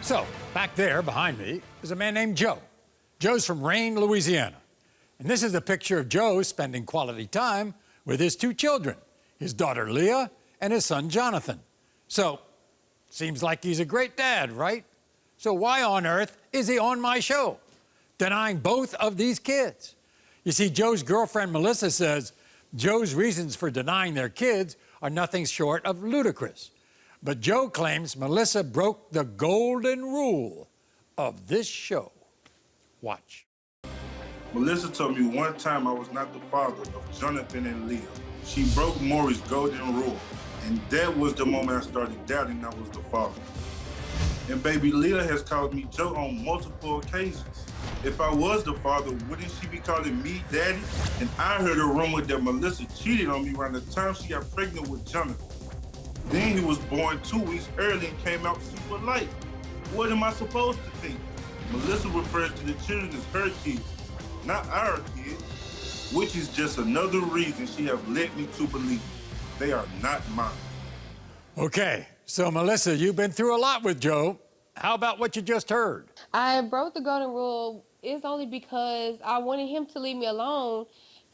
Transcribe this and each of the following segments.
So, back there behind me is a man named Joe. Joe's from Rayne, Louisiana. And this is a picture of Joe spending quality time with his two children, his daughter Leah and his son Jonathan. So, seems like he's a great dad, right? So why on earth is he on my show, denying both of these kids? You see, Joe's girlfriend Melissa says Joe's reasons for denying their kids are nothing short of ludicrous. But Joe claims Melissa broke the golden rule of this show. Watch. Melissa told me one time I was not the father of Jonathan and Leah. She broke Maury's golden rule, and that was the moment I started doubting I was the father. And baby Leah has called me Joe on multiple occasions. If I was the father, wouldn't she be calling me daddy? And I heard a rumor that Melissa cheated on me around the time she got pregnant with Jonathan. Then he was born 2 weeks early and came out super light. What am I supposed to think? Melissa refers to the children as her kids, not our kids, which is just another reason she have led me to believe they are not mine. Okay, so Melissa, you've been through a lot with Joe. How about what you just heard? I broke the golden rule. It's only because I wanted him to leave me alone.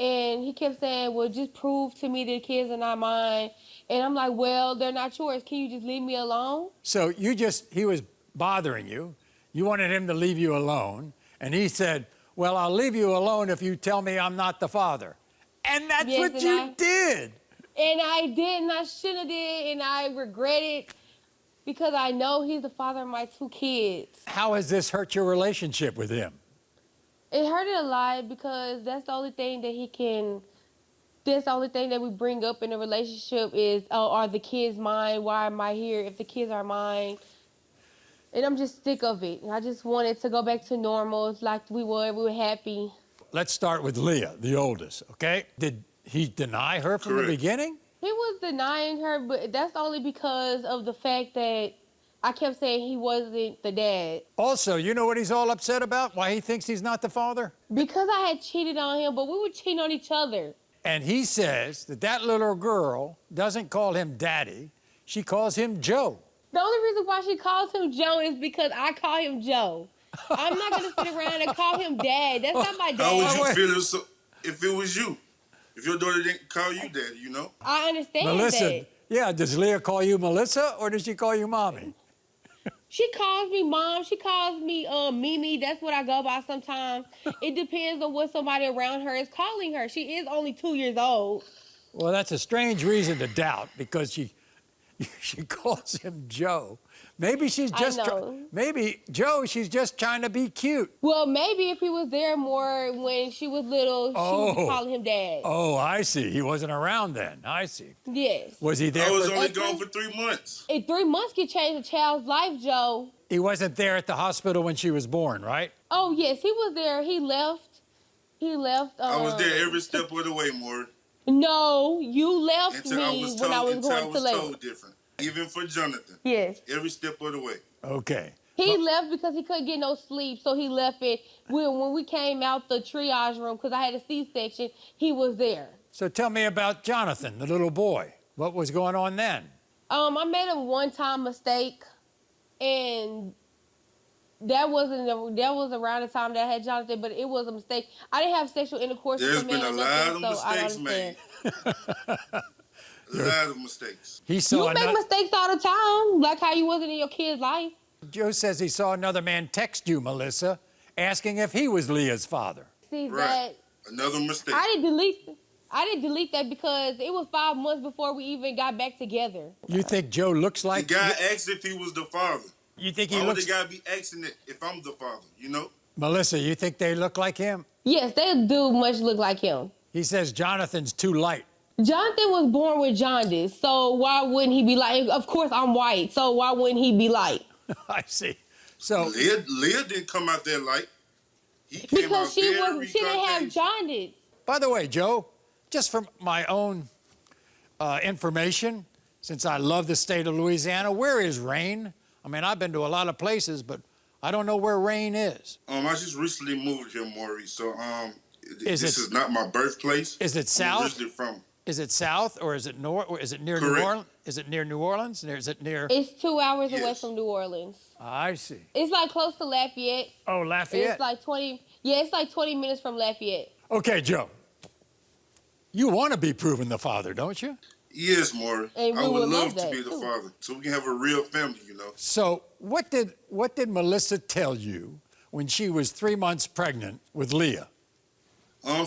And he kept saying, well, just prove to me the kids are not mine. And I'm like, well, they're not yours. Can you just leave me alone? So he was bothering you. You wanted him to leave you alone. And he said, well, I'll leave you alone if you tell me I'm not the father. And that's what you did. And I did, and I shouldn't have did, and I regret it because I know he's the father of my two kids. How has this hurt your relationship with him? It hurt it a lot because that's the only thing that that's the only thing that we bring up in a relationship is, oh, are the kids mine? Why am I here if the kids are mine? And I'm just sick of it. I just wanted to go back to normal. It's like we were happy. Let's start with Leah, the oldest, okay? Did he deny her from the beginning? He was denying her, but that's only because of the fact that I kept saying he wasn't the dad. Also, you know what he's all upset about? Why he thinks he's not the father? Because I had cheated on him, but we were cheating on each other. And he says that little girl doesn't call him daddy, she calls him Joe. The only reason why she calls him Joe is because I call him Joe. I'm not gonna sit around and call him dad. That's not my dad. How would you feel if it was you? If your daughter didn't call you daddy, you know? I understand Melissa, that. yeah, does Leah call you Melissa or does she call you mommy? She calls me mom. She calls me Mimi. That's what I go by sometimes. It depends on what somebody around her is calling her. She is only 2 years old. Well, that's a strange reason to doubt because she calls him Joe. Maybe she's just she's just trying to be cute. Well, maybe if he was there more when she was little, she would call him dad. Oh, I see. He wasn't around then. I see. Yes. Was he there? I was only gone for 3 months. In 3 months can change a child's life, Joe. He wasn't there at the hospital when she was born, right? Oh, yes, he was there. He left. I was there every step of the way, Maury. No, you left Until me when I was going to labor. Told different. Even for Jonathan. Yes. Every step of the way. Okay. He left because he couldn't get no sleep, so he left it. When we came out the triage room, because I had a C-section, he was there. So tell me about Jonathan, the little boy. What was going on then? I made a one-time mistake, and that was around the time that I had Jonathan, but it was a mistake. I didn't have sexual intercourse with him. There's been a lot of mistakes made. A lot of mistakes. You make mistakes all the time, like how you wasn't in your kid's life. Joe says he saw another man text you, Melissa, asking if he was Leah's father. See that? Another mistake. I didn't delete that because it was 5 months before we even got back together. You think Joe looks like... The guy asked if he was the father. You think he Why looks... would the guy be asking it if I'm the father, you know? Melissa, you think they look like him? Yes, they do much look like him. He says Jonathan's too light. Jonathan was born with jaundice, so why wouldn't he be light? Of course, I'm white, so why wouldn't he be light? I see. So Leah didn't come out there light. He came because out she didn't have jaundice. By the way, Joe, just from my own information, since I love the state of Louisiana, where is Rayne? I mean, I've been to a lot of places, but I don't know where Rayne is. I just recently moved here, Maury, so this is not my birthplace. Is it south? I'm originally from Is it south or is it north? Or is it near New Correct. Orleans? Is it near New Orleans? Or is it near? It's 2 hours away Yes. from New Orleans. I see. It's like close to Lafayette. Oh, Lafayette. It's like 20. Yeah, it's like 20 minutes from Lafayette. Okay, Joe. You want to be proven the father, don't you? Yes, Maury. And we I would would love love to that, be the too. father, so we can have a real family, you know. So what did Melissa tell you when she was 3 months pregnant with Leah?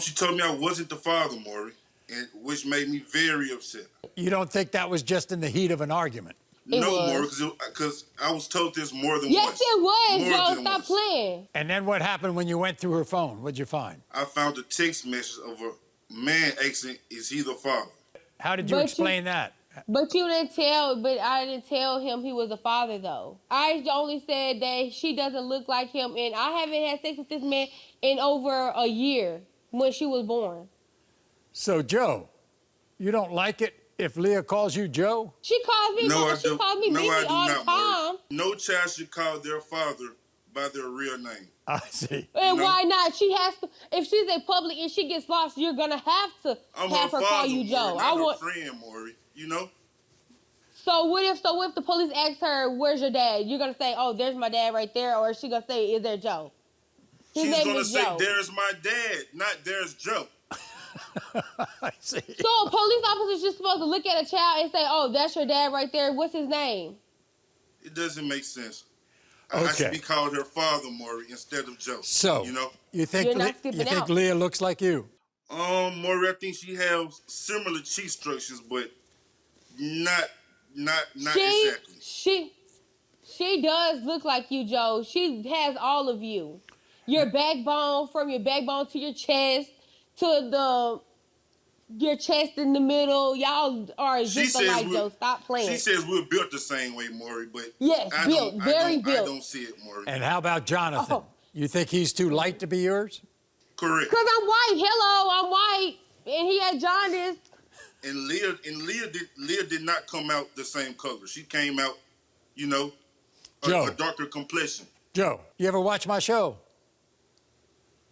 She told me I wasn't the father, Maury, and which made me very upset. You don't think that was just in the heat of an argument? It No, was. Maury, because I was told this more than Yes, once. it was, More Joe. than Stop once. playing. And then what happened when you went through her phone? What'd you find? I found a text message of a man asking, "Is he the father?" How did you But you- explain that? But I didn't tell him he was a father, though. I only said that she doesn't look like him, and I haven't had sex with this man in over a year when she was born. So, Joe, you don't like it if Leah calls you Joe? She calls me, No, I she do. calls me No, Mimi I do all the not, Maury. time. No child should call their father by their real name. I see. And No. why not? She has to. If she's in public and she gets lost, you're gonna have to I'm have her her father, call you Maury, Joe. not I her want. friend, Maury. You know? So what if the police ask her, "Where's your dad?" You're gonna say, "Oh, there's my dad right there," or is she gonna say, "Is there Joe?" His She's name gonna is say, Joe. "There's my dad," not "There's Joe." I see. So a police officer's just supposed to look at a child and say, "Oh, that's your dad right there. What's his name?" It doesn't make sense. I Okay. should be called her father, Maury, instead of Joe. So, you know? you think You're not skipping out. Leah looks like you? Maury, I think she has similar cheek structures, but not exactly. She does look like you, Joe. She has all of you. Your backbone, from your backbone to your chest, to your chest in the middle. Y'all are She just says alike, we- Joe. Stop playing. She says we're built the same way, Maury, but Yes, I built, don't, very I built. don't see it, Maury. And how about Jonathan? Oh. You think he's too light to be yours? Correct. Cause I'm white. Hello, I'm white, and he had jaundice. And Leah did not come out the same color. She came out, you know, Joe. a darker complexion. Joe, you ever watch my show?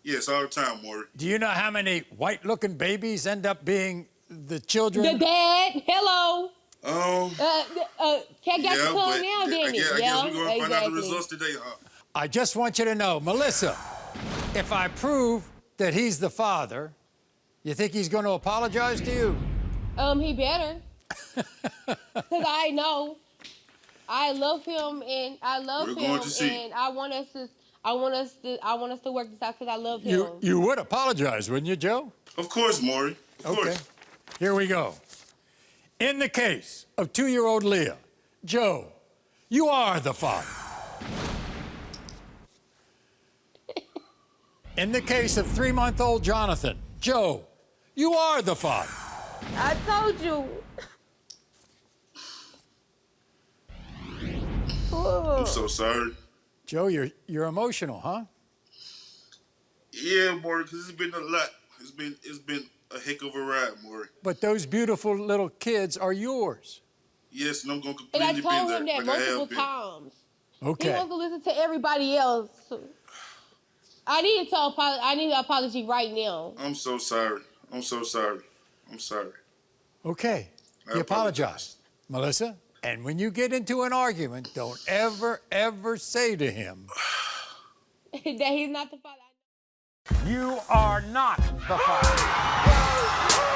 Yes, all the time, Maury. Do you know how many white-looking babies end up being the children? The dad. Hello. Cat got Yeah, the but tongue now, I didn't guess, it? I Yeah, guess we're going to find out the exactly. results today, huh? I just want you to know, Melissa, if I prove that he's the father, you think he's going to apologize to you? He better. Cause I know. I love him, and I love We're him, going to see. and I want us to work this out because I love him. You would apologize, wouldn't you, Joe? Of course, Maury. Of Okay. course. Here we go. In the case of 2-year-old Leah, Joe, you are the father. In the case of 3-month-old Jonathan, Joe, you are the father. I told you. I'm so sorry. Joe, you're emotional, huh? Yeah, Maury, because it's been a lot. It's been a heck of a ride, Maury. But those beautiful little kids are yours. Yes, and I'm going to And I completely told be him there that like I multiple have been. times. He Okay. wants to listen to everybody else. I need an apology right now. I'm so sorry. I'm so sorry. I'm sorry. Okay. I You apologize, Melissa. And when you get into an argument, don't ever, ever say to him, That he's not the father. "You are not the father."